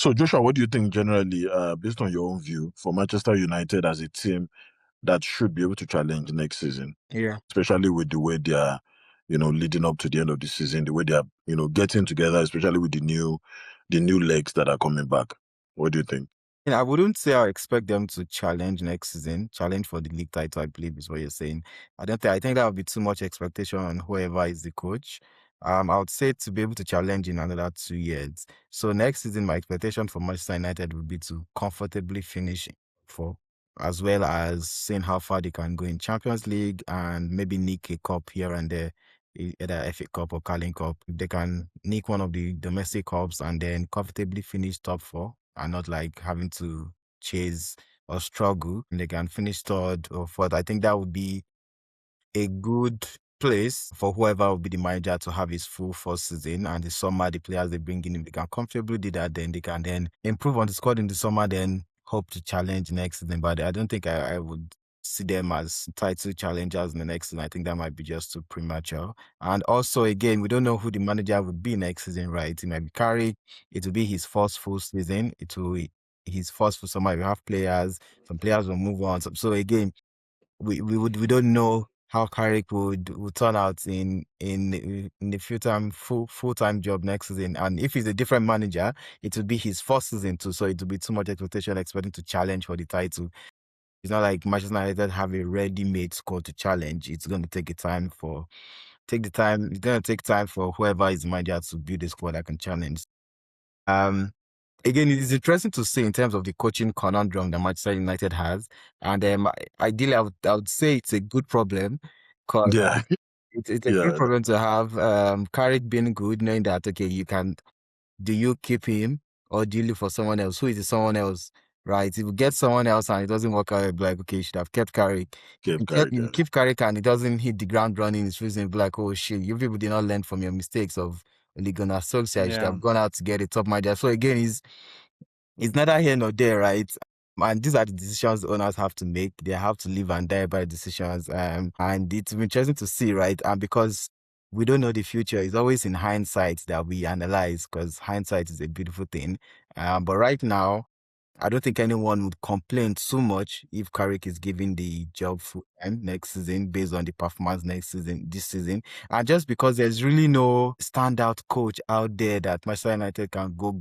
So, Joshua, what do you think generally, based on your own view, for Manchester United as a team that should be able to challenge next season, Yeah. especially with the way they are, leading up to the end of the season, the way they are, getting together, especially with the new legs that are coming back. What do you think? I wouldn't say I expect them to challenge next season, challenge for the league title, I believe is what you're saying. I think that would be too much expectation on whoever is the coach. I would say to be able to challenge in another 2 years. So next season, my expectation for Manchester United would be to comfortably finish for, as well as seeing how far they can go in Champions League and maybe nick a cup here and there, either FA Cup or Carling Cup. If they can nick one of the domestic cups and then comfortably finish top four and not like having to chase or struggle, and they can finish third or fourth, I think that would be a good place for whoever will be the manager to have his full first season. And the summer, the players they bring in, if they can comfortably do that, then they can then improve on the squad in the summer, then hope to challenge next season. But I don't think I would see them as title challengers in the next season. I think that might be just too premature. And also, again, we don't know who the manager would be next season, right? It might be Carrick. It will be his first full season. It will be his first full summer. We have players. Some players will move on. So again, we don't know how Carrick would turn out in the full-time job next season. And if he's a different manager, it would be his first season too. So it would be too much expectation expecting to challenge for the title. It's not like Manchester United have a ready-made squad to challenge. It's going to take It's going to take time for whoever is the manager to build a squad that can challenge. Again, it is interesting to see in terms of the coaching conundrum that Manchester United has. And ideally, I would say it's a good problem because Yeah, it's a good yeah, problem to have. Carrick being good, knowing that, okay, do you keep him or do you look for someone else? Who is the someone else, right? If you get someone else and it doesn't work out, you'll be like, okay, you should have kept Carrick. Cape Carrick. You keep Carrick and it doesn't hit the ground running, it's reason be like, oh shit, you people did not learn from your mistakes of Ole Gunnar Solskjaer. You should Yeah. have gone out to get a top manager. So again, it's neither here nor there, right? And these are the decisions owners have to make. They have to live and die by decisions. And it's interesting to see, right? And because we don't know the future, it's always in hindsight that we analyze, because hindsight is a beautiful thing. But right now, I don't think anyone would complain too much if Carrick is given the job full time next season based on the performance this season. And just because there's really no standout coach out there that Manchester United can go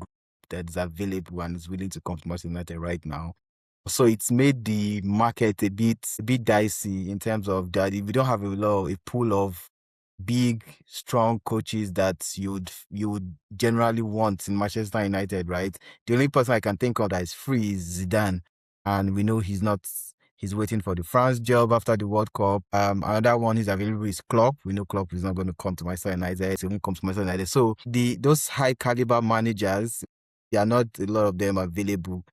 that is available and is willing to come to Manchester United right now. So it's made the market a bit dicey in terms of that. If you don't have a pool of big, strong coaches that you would generally want in Manchester United, right? The only person I can think of that is free is Zidane, and we know he's waiting for the France job after the World Cup. Another one is available is Klopp. We know Klopp is not going to come to Manchester United. He won't come to Manchester United. So those high caliber managers, there are not a lot of them available,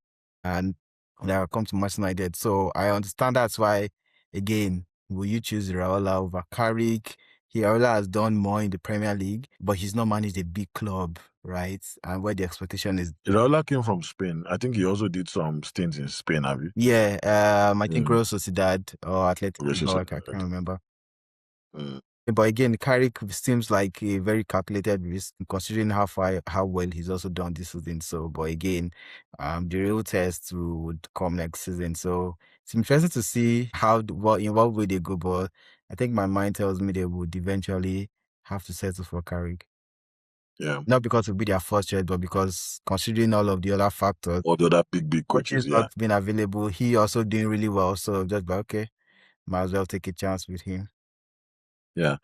and that will come to Manchester United. So I understand that's why, again, will you choose Raiola over Carrick? Raiola has done more in the Premier League, but he's not managed a big club, right? And where the expectation is. Raiola came from Spain. I think he also did some stints in Spain, have you? Yeah, I think Real Sociedad or Athletic Bilbao, I can't remember. But again, Carrick seems like a very calculated risk considering how well he's also done this season. So, but again, the real test would come next season. So it's interesting to see in what way they go. But I think my mind tells me they would eventually have to settle for Carrick. Yeah. Not because it would be their first choice, but because considering all of the other factors, all the other big coaches, yeah, not been available, he also doing really well. So just like, okay, might as well take a chance with him. Yeah.